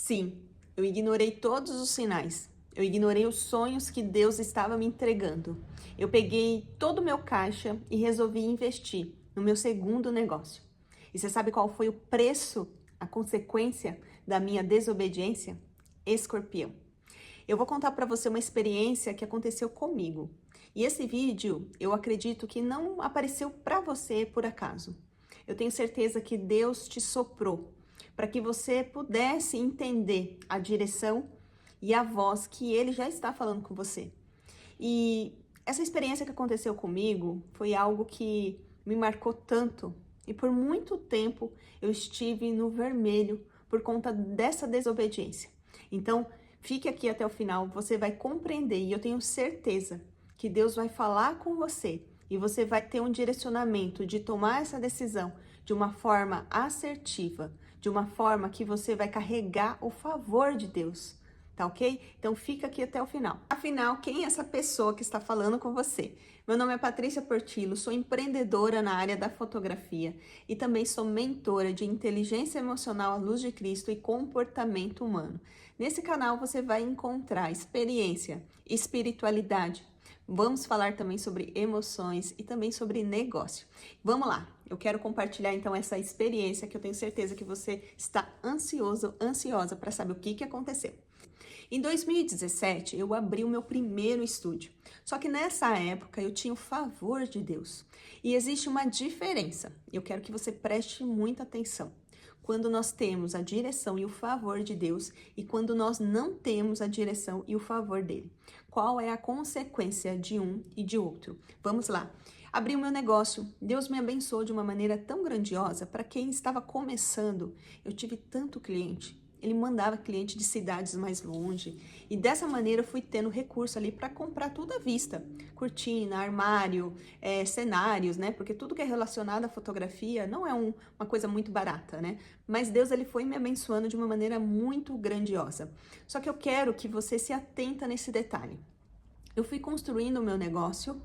Sim, eu ignorei todos os sinais. Eu ignorei os sonhos que Deus estava me entregando. Eu peguei todo o meu caixa e resolvi investir no meu segundo negócio. E você sabe qual foi o preço, a consequência da minha desobediência? Escorpião. Eu vou contar para você uma experiência que aconteceu comigo. E esse vídeo, eu acredito que não apareceu para você por acaso. Eu tenho certeza que Deus te soprou para que você pudesse entender a direção e a voz que Ele já está falando com você. E essa experiência que aconteceu comigo foi algo que me marcou tanto. E por muito tempo eu estive no vermelho por conta dessa desobediência. Então, fique aqui até o final, você vai compreender e eu tenho certeza que Deus vai falar com você e você vai ter um direcionamento de tomar essa decisão de uma forma assertiva, de uma forma que você vai carregar o favor de Deus. Tá ok? Então fica aqui até o final. Afinal, quem é essa pessoa que está falando com você? Meu nome é Patrícia Portillo, sou empreendedora na área da fotografia e também sou mentora de inteligência emocional à luz de Cristo e comportamento humano. Nesse canal você vai encontrar experiência, espiritualidade. Vamos falar também sobre emoções e também sobre negócio. Vamos lá, eu quero compartilhar então essa experiência que eu tenho certeza que você está ansiosa para saber o que aconteceu. Em 2017, eu abri o meu primeiro estúdio. Só que nessa época eu tinha o favor de Deus. E existe uma diferença. Eu quero que você preste muita atenção. Quando nós temos a direção e o favor de Deus e quando nós não temos a direção e o favor dele. Qual é a consequência de um e de outro? Vamos lá. Abri o meu negócio, Deus me abençoou de uma maneira tão grandiosa. Para quem estava começando, eu tive tanto cliente. Ele mandava cliente de cidades mais longe e dessa maneira eu fui tendo recurso ali para comprar tudo à vista, cortina, armário, cenários, né? Porque tudo que é relacionado à fotografia não é uma coisa muito barata, né? Mas Deus ele foi me abençoando de uma maneira muito grandiosa. Só que eu quero que você se atenta nesse detalhe. Eu fui construindo o meu negócio,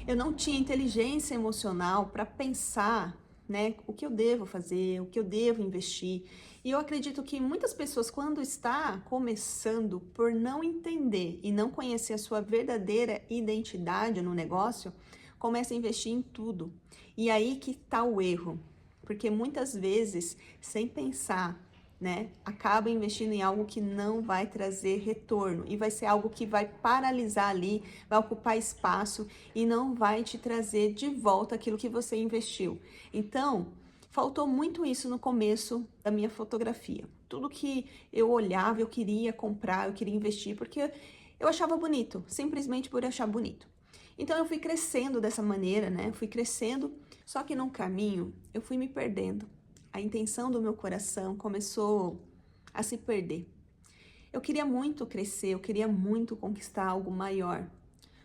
eu não tinha inteligência emocional para pensar, né, o que eu devo fazer, o que eu devo investir. E eu acredito que muitas pessoas, quando está começando, por não entender e não conhecer a sua verdadeira identidade no negócio, começa a investir em tudo. E aí que está o erro, porque muitas vezes, sem pensar, né, acaba investindo em algo que não vai trazer retorno e vai ser algo que vai paralisar ali, vai ocupar espaço e não vai te trazer de volta aquilo que você investiu. Então, faltou muito isso no começo da minha fotografia. Tudo que eu olhava, eu queria comprar, eu queria investir, porque eu achava bonito, simplesmente por achar bonito. Então eu fui crescendo dessa maneira, né? Fui crescendo, só que no caminho eu fui me perdendo. A intenção do meu coração começou a se perder. Eu queria muito crescer, eu queria muito conquistar algo maior.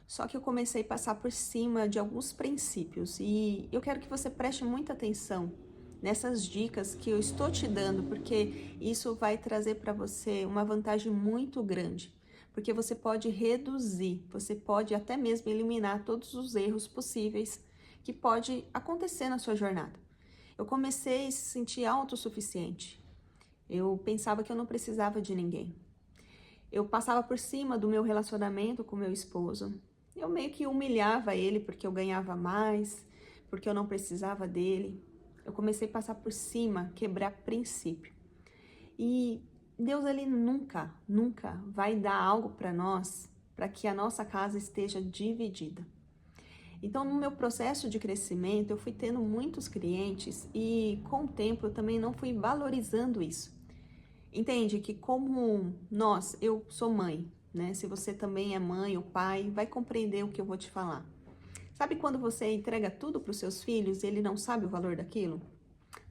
Só que eu comecei a passar por cima de alguns princípios e eu quero que você preste muita atenção nessas dicas que eu estou te dando, porque isso vai trazer para você uma vantagem muito grande. Porque você pode reduzir, você pode até mesmo eliminar todos os erros possíveis que pode acontecer na sua jornada. Eu comecei a se sentir autossuficiente. Eu pensava que eu não precisava de ninguém. Eu passava por cima do meu relacionamento com meu esposo. Eu meio que humilhava ele porque eu ganhava mais, porque eu não precisava dele. Eu comecei a passar por cima, quebrar princípio. E Deus, ele nunca vai dar algo para nós para que a nossa casa esteja dividida. Então, no meu processo de crescimento, eu fui tendo muitos clientes e com o tempo eu também não fui valorizando isso. Entende que como eu sou mãe, né? Se você também é mãe ou pai, vai compreender o que eu vou te falar. Sabe quando você entrega tudo para os seus filhos e ele não sabe o valor daquilo?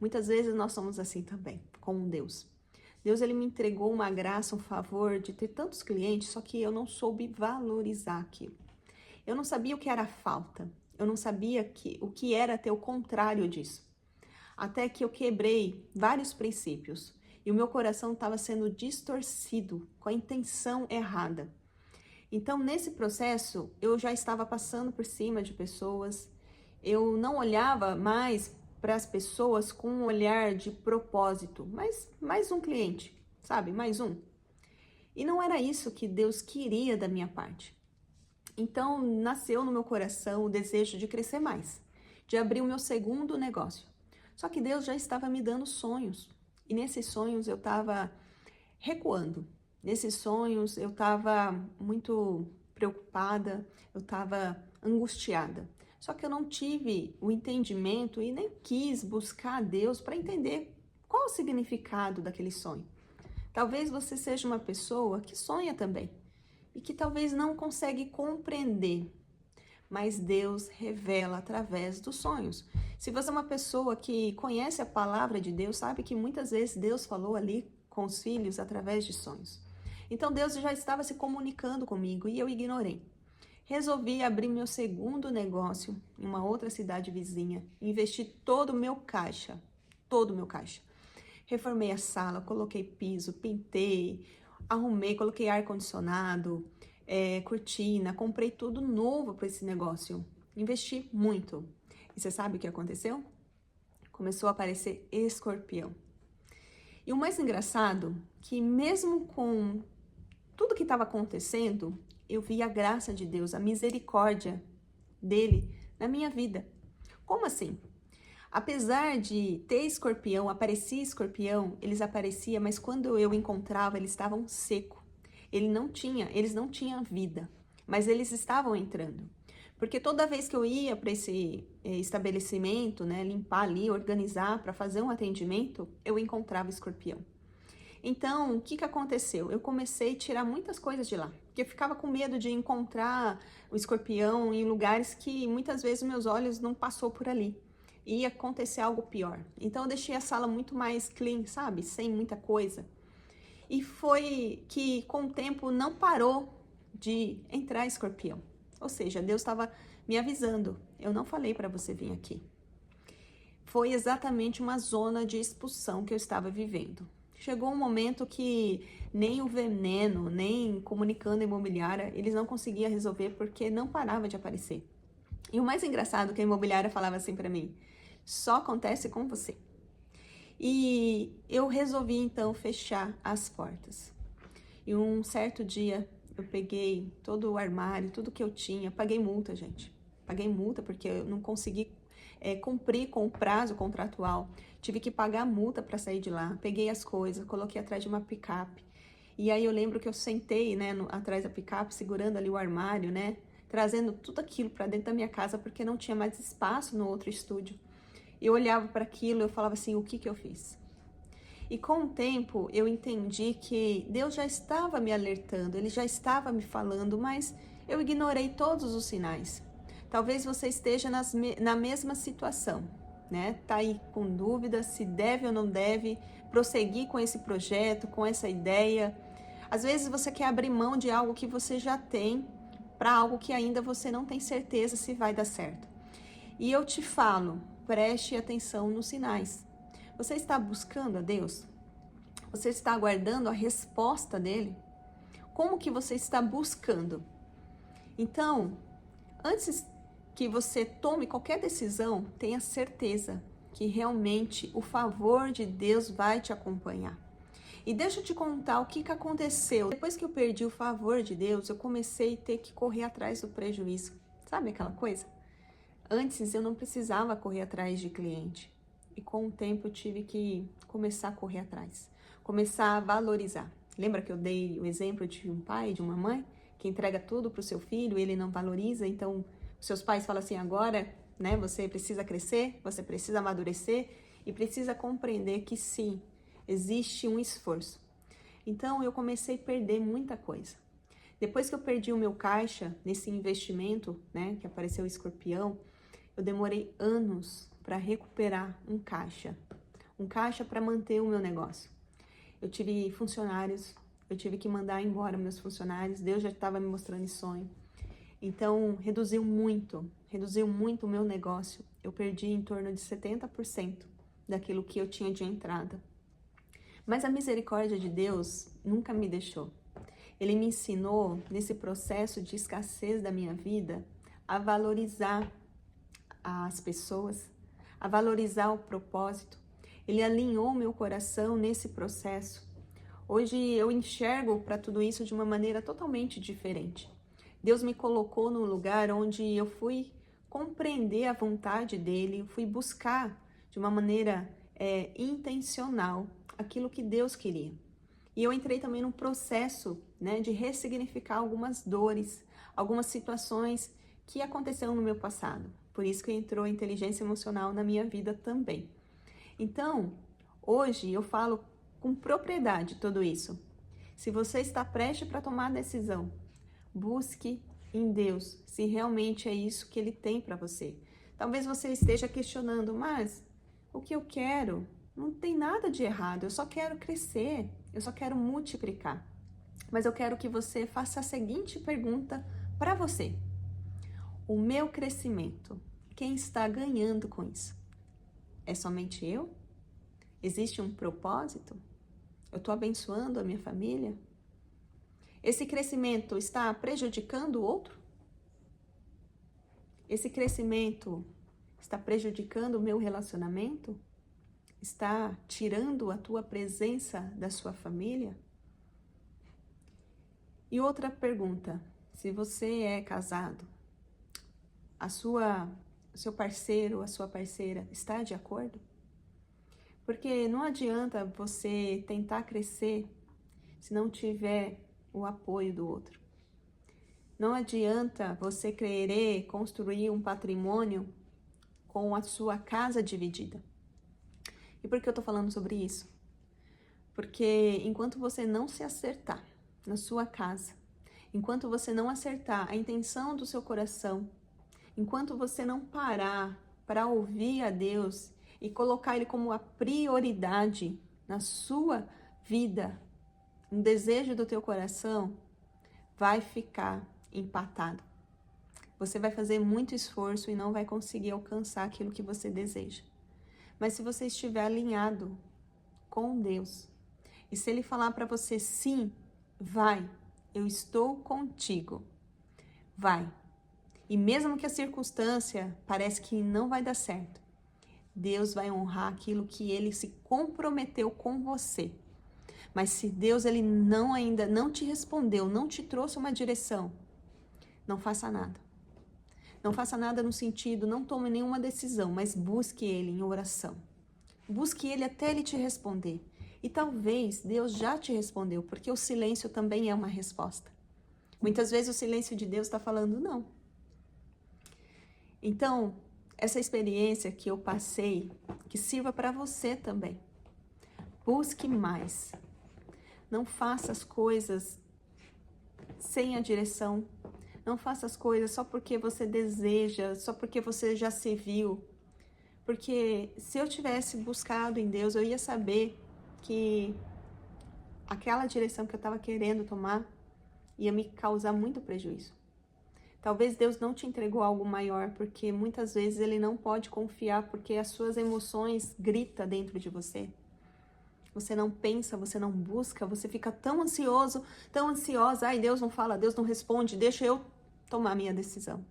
Muitas vezes nós somos assim também, com Deus. Deus, ele me entregou uma graça, um favor de ter tantos clientes, só que eu não soube valorizar aquilo. Eu não sabia o que era falta, eu não sabia o que era ter o contrário disso. Até que eu quebrei vários princípios e o meu coração estava sendo distorcido com a intenção errada. Então, nesse processo, eu já estava passando por cima de pessoas, eu não olhava mais para as pessoas com um olhar de propósito, mas mais um cliente. sabe? Mais um. E não era isso que Deus queria da minha parte. Então, nasceu no meu coração o desejo de crescer mais, de abrir o meu segundo negócio. Só que Deus já estava me dando sonhos. E nesses sonhos eu estava recuando. Nesses sonhos eu estava muito preocupada, eu estava angustiada. Só que eu não tive o entendimento e nem quis buscar a Deus para entender qual o significado daquele sonho. Talvez você seja uma pessoa que sonha também e que talvez não consegue compreender, mas Deus revela através dos sonhos. Se você é uma pessoa que conhece a palavra de Deus, sabe que muitas vezes Deus falou ali com os filhos através de sonhos. Então Deus já estava se comunicando comigo e eu ignorei. Resolvi abrir meu segundo negócio em uma outra cidade vizinha, investi todo o meu caixa, Reformei a sala, coloquei piso, pintei, arrumei, coloquei ar-condicionado, cortina, comprei tudo novo para esse negócio. Investi muito. E você sabe o que aconteceu? Começou a aparecer escorpião. E o mais engraçado, que mesmo com tudo que estava acontecendo, eu vi a graça de Deus, a misericórdia dele na minha vida. Como assim? Apesar de ter escorpião, aparecia escorpião, eles apareciam, mas quando eu encontrava, eles estavam secos. Eles não tinham vida, mas eles estavam entrando. Porque toda vez que eu ia para esse estabelecimento, né, limpar ali, organizar para fazer um atendimento, eu encontrava escorpião. Então, o que aconteceu? Eu comecei a tirar muitas coisas de lá, porque eu ficava com medo de encontrar o escorpião em lugares que muitas vezes meus olhos não passou por ali. Ia acontecer algo pior. Então, eu deixei a sala muito mais clean, sabe? Sem muita coisa. E foi que, com o tempo, não parou de entrar escorpião. Ou seja, Deus estava me avisando. Eu não falei para você vir aqui. Foi exatamente uma zona de expulsão que eu estava vivendo. Chegou um momento que nem o veneno, nem comunicando imobiliária, eles não conseguiam resolver porque não parava de aparecer. E o mais engraçado é que a imobiliária falava assim para mim: só acontece com você. E eu resolvi então fechar as portas. E um certo dia eu peguei todo o armário, tudo que eu tinha, paguei multa, gente. Paguei multa porque eu não consegui cumprir com o prazo contratual. Tive que pagar multa para sair de lá. Peguei as coisas, coloquei atrás de uma picape. E aí eu lembro que eu sentei, né, atrás da picape, segurando ali o armário, né, trazendo tudo aquilo para dentro da minha casa porque não tinha mais espaço no outro estúdio. Eu olhava para aquilo e eu falava assim: o que eu fiz? E com o tempo eu entendi que Deus já estava me alertando, Ele já estava me falando, mas eu ignorei todos os sinais. Talvez você esteja na mesma situação, né? Tá aí com dúvida se deve ou não deve prosseguir com esse projeto, com essa ideia. Às vezes você quer abrir mão de algo que você já tem para algo que ainda você não tem certeza se vai dar certo. E eu te falo, preste atenção nos sinais. Você está buscando a Deus? Você está aguardando a resposta dele? Como que você está buscando? Então, antes que você tome qualquer decisão, tenha certeza que realmente o favor de Deus vai te acompanhar. E deixa eu te contar o que aconteceu. Depois que eu perdi o favor de Deus, eu comecei a ter que correr atrás do prejuízo. Sabe aquela coisa? Antes eu não precisava correr atrás de cliente. E com o tempo eu tive que começar a correr atrás. Começar a valorizar. Lembra que eu dei o exemplo de um pai e de uma mãe que entrega tudo para o seu filho e ele não valoriza? Então, os seus pais falam assim: agora, né, você precisa crescer, você precisa amadurecer e precisa compreender que sim, existe um esforço. Então, eu comecei a perder muita coisa. Depois que eu perdi o meu caixa nesse investimento, né, que apareceu o escorpião, eu demorei anos para recuperar um caixa para manter o meu negócio. Eu tive funcionários, eu tive que mandar embora meus funcionários, Deus já estava me mostrando esse sonho. Então, reduziu muito o meu negócio. Eu perdi em torno de 70% daquilo que eu tinha de entrada. Mas a misericórdia de Deus nunca me deixou. Ele me ensinou, nesse processo de escassez da minha vida, a valorizar as pessoas, a valorizar o propósito. Ele alinhou meu coração nesse processo. Hoje eu enxergo para tudo isso de uma maneira totalmente diferente. Deus me colocou num lugar onde eu fui compreender a vontade dele, fui buscar de uma maneira intencional aquilo que Deus queria. E eu entrei também num processo, né, de ressignificar algumas dores, algumas situações que aconteceram no meu passado. Por isso que entrou a inteligência emocional na minha vida também. Então, hoje eu falo com propriedade tudo isso. Se você está prestes para tomar a decisão, busque em Deus se realmente é isso que Ele tem para você. Talvez você esteja questionando, mas o que eu quero não tem nada de errado, eu só quero crescer, eu só quero multiplicar. Mas eu quero que você faça a seguinte pergunta para você. O meu crescimento, quem está ganhando com isso? É somente eu? Existe um propósito? Eu estou abençoando a minha família? Esse crescimento está prejudicando o outro? Esse crescimento está prejudicando o meu relacionamento? Está tirando a tua presença da sua família? E outra pergunta, se você é casado, o seu parceiro, a sua parceira está de acordo? Porque não adianta você tentar crescer se não tiver o apoio do outro. Não adianta você querer construir um patrimônio com a sua casa dividida. E por que eu tô falando sobre isso? Porque enquanto você não se acertar na sua casa, enquanto você não acertar a intenção do seu coração, enquanto você não parar para ouvir a Deus e colocar Ele como a prioridade na sua vida, um desejo do teu coração, vai ficar empatado. Você vai fazer muito esforço e não vai conseguir alcançar aquilo que você deseja. Mas se você estiver alinhado com Deus, e se Ele falar para você, sim, vai, eu estou contigo, vai. E mesmo que a circunstância parece que não vai dar certo, Deus vai honrar aquilo que Ele se comprometeu com você. Mas se Deus ele ainda não te respondeu, não te trouxe uma direção, não faça nada. Não faça nada no sentido, não tome nenhuma decisão, mas busque Ele em oração. Busque Ele até Ele te responder. E talvez Deus já te respondeu, porque o silêncio também é uma resposta. Muitas vezes o silêncio de Deus está falando não. Então, essa experiência que eu passei, que sirva para você também. Busque mais. Não faça as coisas sem a direção. Não faça as coisas só porque você deseja, só porque você já se viu. Porque se eu tivesse buscado em Deus, eu ia saber que aquela direção que eu estava querendo tomar ia me causar muito prejuízo. Talvez Deus não te entregou algo maior, porque muitas vezes Ele não pode confiar, porque as suas emoções gritam dentro de você. Você não pensa, você não busca, você fica tão ansioso, tão ansiosa. Ai, Deus não fala, Deus não responde, deixa eu tomar minha decisão.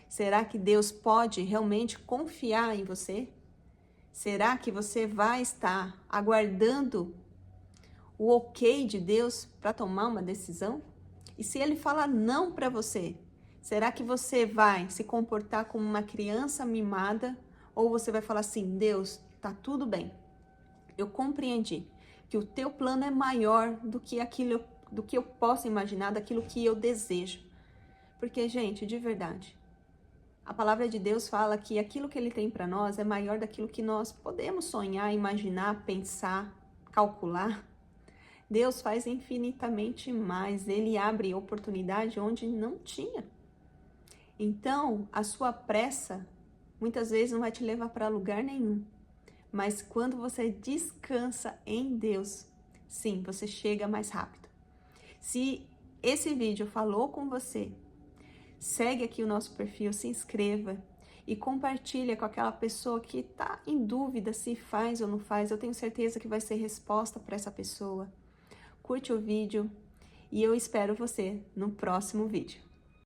Será que Deus pode realmente confiar em você? Será que você vai estar aguardando o ok de Deus para tomar uma decisão? E se Ele falar não para você, será que você vai se comportar como uma criança mimada? Ou você vai falar assim, Deus, tá tudo bem. Eu compreendi que o teu plano é maior do que aquilo, do que eu posso imaginar, daquilo que eu desejo. Porque, gente, de verdade, a palavra de Deus fala que aquilo que Ele tem para nós é maior daquilo que nós podemos sonhar, imaginar, pensar, calcular. Deus faz infinitamente mais. Ele abre oportunidade onde não tinha. Então, a sua pressa muitas vezes não vai te levar para lugar nenhum. Mas quando você descansa em Deus, sim, você chega mais rápido. Se esse vídeo falou com você, segue aqui o nosso perfil, se inscreva e compartilha com aquela pessoa que está em dúvida se faz ou não faz. Eu tenho certeza que vai ser resposta para essa pessoa. Curte o vídeo e eu espero você no próximo vídeo.